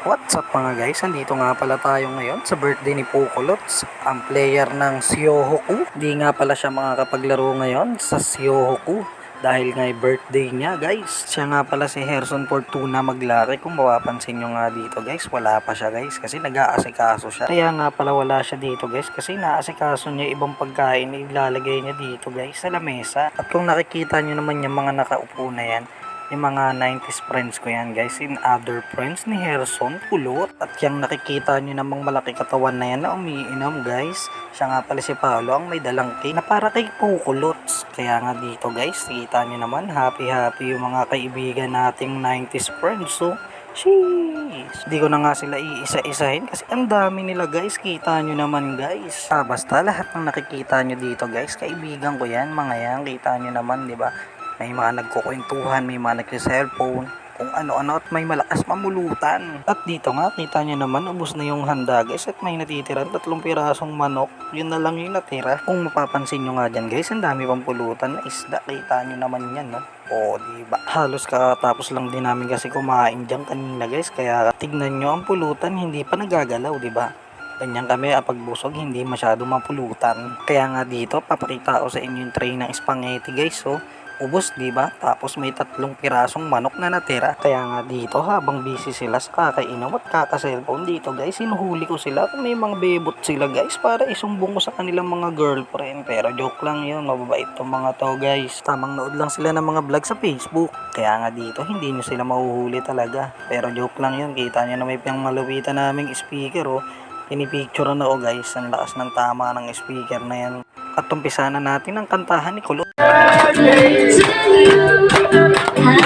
What's up mga guys, andito nga pala tayo ngayon sa birthday ni Pukolots, ang player ng Siohoku. Di nga pala siya makakapaglaro ngayon sa Siohoku dahil nga birthday niya guys. Siya nga pala si Herson Fortuna Maglaki, kung mapapansin nyo nga dito guys, wala pa siya guys kasi nag-aasikaso siya. Kaya nga pala wala siya dito guys kasi naasikaso niya ibang pagkain na ilalagay niya dito guys sa lamesa. At kung nakikita nyo naman yung mga nakaupo na yan, yung mga 90s friends ko yan guys, in other friends ni Herson Kulot. At yung nakikita nyo namang malaki katawan na yan na umiinom guys, siya nga pala si Paolo ang may dalang cake na para kay Pukulots. Kaya nga dito guys, kita nyo naman happy yung mga kaibigan nating 90s friends. So sheesh, di ko na nga sila iisa-isahin kasi ang dami nila guys, kita nyo naman guys. Basta lahat ng nakikita nyo dito guys, kaibigan ko yan, mga yan, kita nyo naman, di ba? May mga nagkukwentuhan, may mga nagsi-cellphone, kung ano-ano at may malakas mamulutan. At dito nga, kita nyo naman, ubos na yung handa guys at may natitira 3 pirasong manok. Yun na lang yung natira. Kung mapapansin nyo nga dyan guys, ang dami pang pulutan na isda. Kita nyo naman yan, no? O, diba? Halos kakatapos lang din namin kasi kumain dyan kanina guys. Kaya tignan nyo ang pulutan, hindi pa nagagalaw, diba? Ganyan kami pag busog, hindi masyado mapulutan. Kaya nga dito, papakita ko sa inyo yung tray ng spaghetti guys, so ubos, di ba? Tapos may 3 pirasong manok na natira. Kaya nga dito, habang busy sila sa kakainom at kaka-cellphone dito guys, sinuhuli ko sila kung may mga bebot sila guys para isumbong ko sa kanilang mga girlfriend. Pero joke lang yun, mababait tong mga to guys. Tamang nood lang sila ng mga vlog sa Facebook. Kaya nga dito, hindi nyo sila mahuhuli talaga. Pero joke lang yun, kita nyo na may pang malupitan naming speaker, oh. Pinipicture na ako guys, ang lakas ng tama ng speaker na yan. At umpisa na natin ang kantahan ni Kulot. Happy birthday,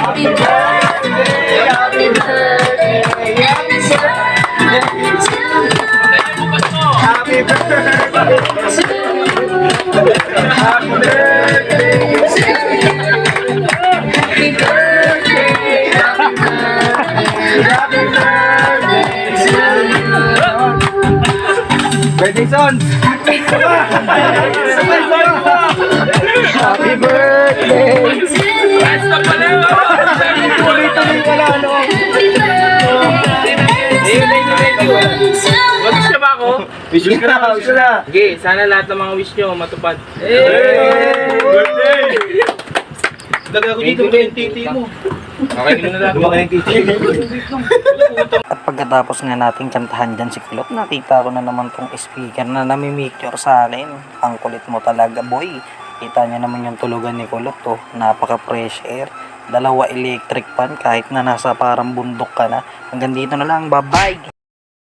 happy birthday, happy birthday, happy birthday, son! Happy birthday! Basta pala! Tuloy-tuloy ka na, ano? Mag-wish na ba ako? Wish ka na, wish ka na! Sige, sana lahat ng mga wish nyo matupad. Birthday! Daga ako dito ba yung titi mo? Okay, na lang. Lumaki yung titi. At pagkatapos nga nating kantahan dyan si Kulot, nakita ko na naman tong speaker na namimicture sa akin. Ang kulit mo talaga boy. Kita niya naman yung tulugan ni Kulot, oh. Napaka fresh air. 2 electric fan kahit na nasa parang bundok ka na. Hanggang dito na lang, bye bye!